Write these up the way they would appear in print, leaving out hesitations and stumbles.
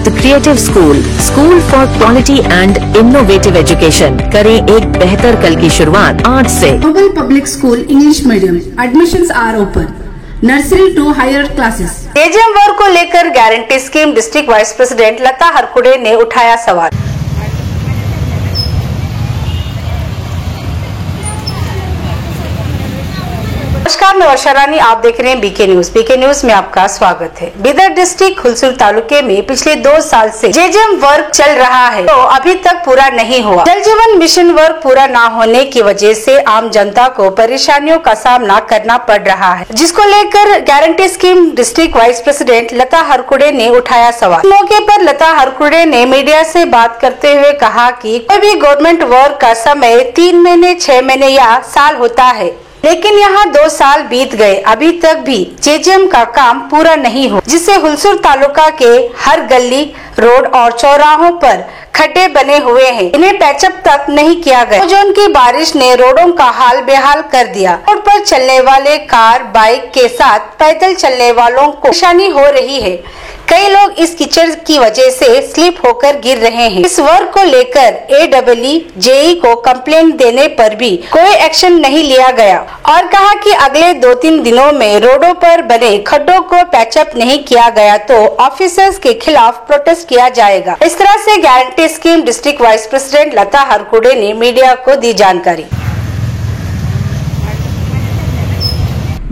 The creative school for quality and innovative education. करें एक बेहतर कल की शुरुआत आज से। Global public school English medium admissions are open, nursery to higher classes. JJM work को लेकर guarantee scheme district vice president Lata Harkude ने उठाया सवाल। नमस्कार, मैं वर्षा रानी, आप देख रहे हैं बीके न्यूज। बीके न्यूज में आपका स्वागत है। बीदर डिस्ट्रिक्ट हुलसूर तालुके में पिछले 2 साल से जेजेएम वर्क चल रहा है, तो अभी तक पूरा नहीं हुआ। जल जीवन मिशन वर्क पूरा न होने की वजह से आम जनता को परेशानियों का सामना करना पड़ रहा है, जिसको लेकर guarantee scheme district vice president Lata Harkude ने उठाया सवाल। मौके पर लता हरकुड़े ने मीडिया से बात करते हुए कहा कि कोई भी गवर्नमेंट वर्क का समय 3 महीने, 6 महीने या साल होता है, लेकिन यहाँ 2 साल बीत गए, अभी तक भी जेजेएम का काम पूरा नहीं हुआ, जिससे हुलसूर तालुका के हर गली, रोड और चौराहों पर खड्डे बने हुए हैं। इन्हें पैचअप तक नहीं किया गया। जोन की बारिश ने रोडों का हाल बेहाल कर दिया। रोड पर चलने वाले कार, बाइक के साथ पैदल चलने वालों को परेशानी हो रही है। कई लोग इस कीचड़ की वजह से स्लिप होकर गिर रहे हैं। इस वर्क को लेकर AEE, JE को कंप्लेंट देने पर भी कोई एक्शन नहीं लिया गया और कहा कि अगले 2-3 दिनों में रोडों पर बने खड्डों को पैचअप नहीं किया गया तो ऑफिसर्स के खिलाफ प्रोटेस्ट किया जाएगा। इस तरह से guarantee scheme district vice president Lata Harkude ने मीडिया को दी जानकारी।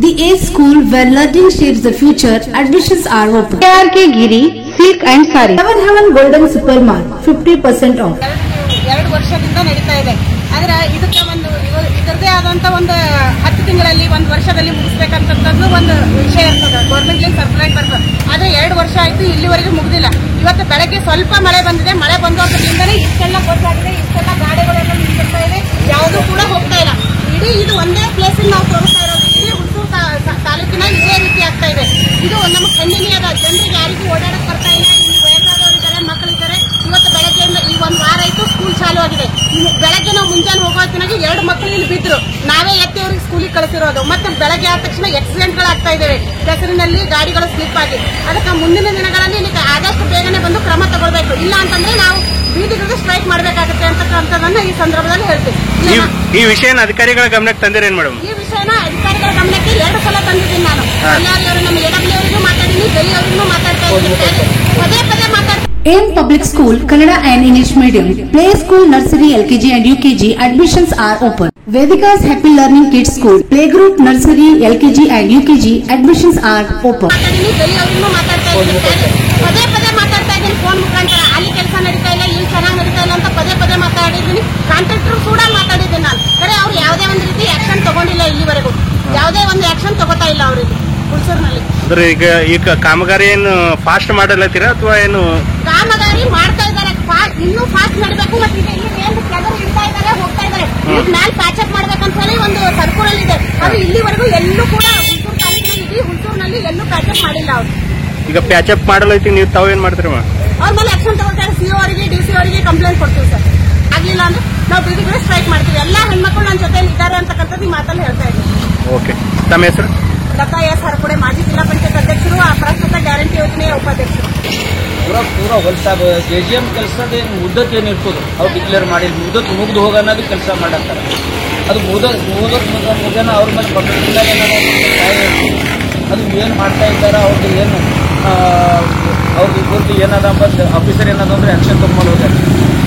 The A school where learning shapes the future. Admissions are open. KRK Giri Silk and Sari. Heaven Golden Super Mart 50% off. 2 ವರ್ಷದಿಂದ ನಡೀತಾ ಇದೆ. ಆದ್ರೆ ಇದಕ್ಕೆ ಇದರದೇ ಆದಂತ ಒಂದು 10 ತಿಂಗಳಲ್ಲಿ 1 ವರ್ಷದಲ್ಲಿ ಮುಗಿಸಬೇಕಂತದ್ದು ಒಂದು ವಿಷಯ ಇರ್ತದೆ. ಗವರ್ನಮೆಂಟ್ ಲಿಂದ ಸರ್ಪ್ರೈಸ್ ಬರ್ತದೆ. ಆದ್ರೆ 2 ವರ್ಷ ಆಯ್ತು, ಇಲ್ಲಿವರೆಗೂ ಮುಗಿದಿಲ್ಲ. ಇವತ್ತು ಬೆಳಗ್ಗೆ ಸ್ವಲ್ಪ ಮಳೆ ಬಂದಿದೆ. ಮಳೆ ಬಂದೋದ್ರಿಂದನೇ ಇಷ್ಟೆಲ್ಲ ಗೊತ್ತಾಗಿದೆ, ಇಷ್ಟೆಲ್ಲ ಗಾಡಿಗಳೆಲ್ಲ ನಿಂತಿರ್ತಾ ಇದೆ, ಯಾವುದೂ ಕೂಡ ಹೋಗ್ತಾ ಇಲ್ಲ. ಇಡೀ ಇದು ಒಂದೇ ಪ್ಲೇಸ್ ನಾವು ತೋರಿಸ್ತಾ ಇರೋದು. ಇಡೀ ಹುಣಸೂರು ತಾಲೂಕಿನ ಇದೇ ರೀತಿ ಆಗ್ತಾ ಇದೆ. ಇದು ನಮ್ಮ ಖಂಡನೀಯದ. ಜನರಿಗೆ ಯಾರಿಗೂ ಓಡಾಡಕ್ ಬರ್ತಾ ಇಲ್ಲ. ಇಲ್ಲಿ ವಯಸ್ಸಾದವರಿದ್ದಾರೆ, ಮಕ್ಕಳಿದ್ದಾರೆ. ಇವತ್ತು ಬೆಳಗ್ಗೆಯಿಂದ ಈ 1 ವಾರ ಆಯ್ತು ಸ್ಕೂಲ್ ಚಾಲು ಆಗಿದೆ. ಬೆಳಗ್ಗೆ ನಾವು ಮುಂಜಾನೆ ಹೋಗೋತ್ತಿನಾಗಿ 2 ಮಕ್ಕಳು ಇಲ್ಲಿ ಬಿದ್ರು. ನಾವೇ ಎತ್ತಿ ಅವ್ರಿಗೆ ಸ್ಕೂಲಿಗೆ ಕಳಿಸಿರೋದು. ಮತ್ತೆ ಬೆಳಗ್ಗೆ ಆದ ತಕ್ಷಣ ಆಕ್ಸಿಡೆಂಟ್ಗಳಾಗ್ತಾ ಇದಾವೆ. ಕೆಸರಿನಲ್ಲಿ ಗಾಡಿಗಳು ಸ್ಲಿಪ್ ಆಗಿ. ಅದಕ್ಕೆ ಮುಂದಿನ ದಿನಗಳಲ್ಲಿ ಇಲ್ಲಿ ಆದಷ್ಟು ಬೇಗನೆ ಬಂದು ಕ್ರಮ ತಗೊಳ್ಬೇಕು. ಇಲ್ಲ ಅಂತಂದ್ರೆ ನಾವು ಬೀದಿಗಳಿಗೆ ಸ್ಟ್ರೈಕ್ ಮಾಡಬೇಕಾಗುತ್ತೆ ಅಂತಕ್ಕಂಥದ್ದನ್ನ ಈ ಸಂದರ್ಭದಲ್ಲಿ ಹೇಳ್ತೀವಿ. ಈ ವಿಷಯನ ಅಧಿಕಾರಿಗಳ ಗಮನಕ್ಕೆ ತಂದಿರೇನು ಮೇಡಮ್? ಈ ವಿಷಯನ ಅಧಿಕಾರಿಗಳ ಗಮನಕ್ಕೆ 2 ಸಲ ತಂದಿದ್ದೀನಿ ನಾನು. ಕಲ್ಯಾಣಿ ಅವರು, ನಮ್ಮ AEE ಅವರಿಗೂ ಮಾತಾಡಿದ್ದೀನಿ, ಜೈ ಅವರಿಗೂ ಮಾತಾಡ್ತಾ ಇದ್ದೀನಿ. ಪದೇ ಮಾತಾಡ್ತೀನಿ. AIM Public School Kannada and English Medium. Play School, Nursery, LKG and UKG. Admissions are open. Vedika's Happy Learning Kids School. Playgroup, Nursery, LKG and UKG. Admissions are open. ಜೈ ಅವರಿಗೂ ಮಾತಾಡ್ತಾ ಇದ್ದೀನಿ. ಪದೇ ಮಾತಾಡ್ತಾ ಇದ್ದೀನಿ ಫೋನ್ ಮುಖಾಂತರ. ಅಲ್ಲಿ ಕೆಲಸ ನಡೀತಾ ಇಲ್ಲ, ಇಲ್ಲಿ ಚೆನ್ನಾಗಿ ನಡೀತಾ ಇಲ್ಲ ಅಂತ ಪದೇ ಮಾತಾಡಿದ್ದೀನಿ. ಕಾಂಟ್ರಾಕ್ಟರ್ ಕೂಡ ಮಾತಾಡಿದ್ದೀನಿ ನಾನು. ಸರಿ, ಅವ್ರು ಯಾವುದೇ ಒಂದು ರೀತಿ ಆಕ್ಷನ್ ತಗೊಂಡಿಲ್ಲ ಇಲ್ಲಿವರೆಗೂ. ಯಾವುದೇ ಒಂದು ಆಕ್ಷನ್ ತಗೋತಾ ಇಲ್ಲ ಅವರಿಗೆ ಹುಣಸೂರಿನಲ್ಲಿ. ಅಂದ್ರೆ ಈಗ ಕಾಮಗಾರಿ ಏನು ಫಾಸ್ಟ್ ಮಾಡಲತ್ತೀರಾ ಅಥವಾ ಏನು? ಕಾಮಗಾರಿ ಮಾಡ್ತಾ ಇದ್ದಾರೆ, ಇನ್ನೂ ಫಾಸ್ಟ್ ನಡಬೇಕು. ಮತ್ತೆ ಇಲ್ಲಿ ಏನು ಕೆಳಗೆ ಇಡ್ತಾ ಇದ್ದಾರೆ, ಹೋಗ್ತಾ ಇದ್ದಾರೆ. ಮ್ಯಾಲ್ ಪ್ಯಾಚಪ್ ಮಾಡ್ಬೇಕಂತ ಹೇಳಿ ಒಂದು ಸರ್ಕುಲರ್ ಇದೆ. ಅದು ಇಲ್ಲಿವರೆಗೂ ಎಲ್ಲೂ ಕೂಡ ಹುಣಸೂರು ತಾಲೂಕಿನಲ್ಲಿ, ಇಡೀ ಹುಣಸೂರಿನಲ್ಲಿ ಎಲ್ಲೂ ಪ್ಯಾಚಪ್ ಮಾಡಿಲ್ಲ ಅವರು. ಈಗ ಪ್ಯಾಚಪ್ ಮಾಡಲೈತಿ, ನೀವು ತಾವೇನ್ ಮಾಡ್ತೀರಮ್ಮ? ಅವ್ರ ಮೇಲೆ ಆಕ್ಷನ್ ತಗೊಳ್ತಾರೆ. CO ಅವರಿಗೆ, DC ಅವರಿಗೆ ಕಂಪ್ಲೇಂಟ್ ಕೊಡ್ತೀವಿ ಸರ್. ಆಗ್ಲಿಲ್ಲ ಅಂದ್ರೆ ನಾವು ಬೀದಿಗೆ ಸ್ಟ್ರೈಕ್ ಮಾಡ್ತೀವಿ. ಎಲ್ಲಾ ಹೆಣ್ಮಕ್ಳು ನನ್ನ ಜೊತೆ ಇದ್ದಾರೆ ಅಂತಕ್ಕಂಥದ್ದು ಈ ಮಾತಲ್ಲಿ ಹೇಳ್ತಾ ಇದ್ದೀವಿ. ಓಕೆ, ತಮ್ಮ ಹೆಸರು? ಲತಾ ಎಸ್ ಹರಕುಡೆ, ಮಾಜಿ ಜಿಲ್ಲಾ ಪಂಚಾಯತ್ ಅಧ್ಯಕ್ಷರು, ಪ್ರಸ್ತುತ ಗ್ಯಾರಂಟಿ ಯೋಜನೆಯ ಉಪಾಧ್ಯಕ್ಷರು. ಪೂರ ಹೊಲಸಾಗ JGM ಕೆಲಸದ ಮುದ್ದತ್ ಏನಿರ್ತದೆ ಅವ್ರು ಡಿಕ್ಲೇರ್ ಮಾಡಿ ಮುದ್ದತ್ ಮುಗ್ದು ಹೋಗೋದು ಕೆಲಸ ಮಾಡತ್ತಾರೆ. ಅದು ಮುಗನ ಅವ್ರ ಮೇಲೆ ಪಬ್ಲಿಕ್ ಅದು ಏನು ಮಾಡ್ತಾ ಇದ್ದಾರೆ, ಅವ್ರದ್ದು ಏನು ಅವ್ರದ್ದು ಇಬ್ಬರದ್ದು ಏನದ ಬಂದು ಆಫೀಸರ್ ಏನದ ಅಂದ್ರೆ ಆಕ್ಷನ್ ತೊಗೊಂಡು ಹೋಗ್ಯಾರ.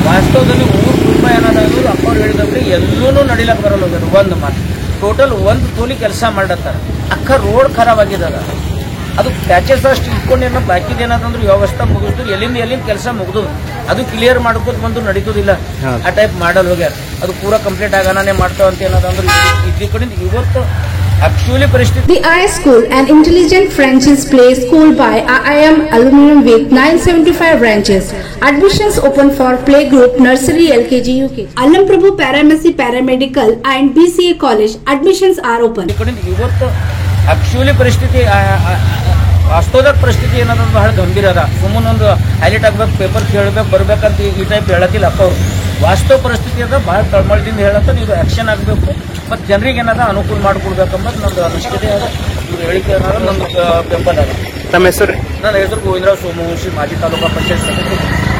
ವಾಸ್ತವದಲ್ಲಿ 3 ರೂಪಾಯಿ ಏನದ ಅಂದ್ರೆ ಅಪ್ಪವ್ರು ಹೇಳಿದ್ರೆ ಎಲ್ಲೂ ನಡಿಲಕ್ಕೆ ಬರಲ್ಲ ಹೋಗ್ಯಾರ. ಒಂದು ಮಾತು ಟೋಟಲ್ 1 ತೋಲಿ ಕೆಲಸ ಮಾಡತ್ತಾರೆ. ಅಕ್ಕ ರೋಡ್ ಖರಾಬ್ ಆಗಿದ್ದಾರೆ. ಅದು ಪ್ಯಾಚಸ್ ಅಷ್ಟು ಇಟ್ಕೊಂಡೇನೋ ಬಾಕಿದೇನದಂದ್ರೆ ವ್ಯವಸ್ಥೆ ಮುಗಿದ್ರು, ಎಲ್ಲಿಂದ ಕೆಲಸ ಮುಗಿದು ಅದು ಕ್ಲಿಯರ್ ಮಾಡ್ಕೋತ ಬಂದು ನಡೀತದಿಲ್ಲ. ಆ ಟೈಪ್ ಮಾಡಲ್ ಹೋಗ್ಯಾರ. ಅದು ಪೂರಾ ಕಂಪ್ಲೀಟ್ ಆಗಾನೇ ಮಾಡ್ತಾವ ಅಂತ ಏನದಂದ್ರೆ ಇದ್ದ ಕಡೆಯಿಂದ ಇವತ್ತು actually ಪರಿಸ್ಥಿತಿ. The I School, an intelligent franchise play school by IIM Aluminum with 975 branches. Admissions open for playgroup, nursery, LKG, UKG. Allam Prabhu Paramedic, Paramedical and BCA College. Admissions are open. ಇವತ್ತು actually ಪರಿಸ್ಥಿತಿ ವಾಸ್ತವದ ಪರಿಸ್ಥಿತಿ ಏನಂದ್ರೆ ಬಹಳ ಗಂಭೀರ ಅದ. ಸುಮ್ಮನೊಂದು highlight ಆಗ್ಬೇಕು, paper ಕೇಳಬೇಕು, ಬರ್ಬೇಕಂತ ಈ ಟೈಪ್ ಹೇಳತ್ತಿಲ್ಲ ಅಪ್ಪ ಅವರು. ವಾಸ್ತವ ಪರಿಸ್ಥಿತಿ ಅದ ಬಹಳ ತಳಮಳದಿಂದ ಹೇಳತ್ತ ಇದು ಆಕ್ಷನ್ ಆಗಬೇಕು ಮತ್ತು ಜನರಿಗೆ ಏನದ ಅನುಕೂಲ ಮಾಡಿಕೊಡ್ಬೇಕಂಬುದು ನಮ್ದು ಅನಿಸಿಕೆ ಅದ. ಇವ್ರು ಹೇಳಿಕೆ ಅನ್ನೋದು ನಮ್ದು ಬೆಂಬಲ ಅದ. ತಮ್ಮ ಹೆಸರು? ನನ್ನ ಹೆಸರು ಗೋವಿಂದರಾವ್ ಸೋಮವಂಶಿ, ಮಾಜಿ ತಾಲೂಕಾ ಪಂಚಾಯತ್ ಸದಸ್ಯ.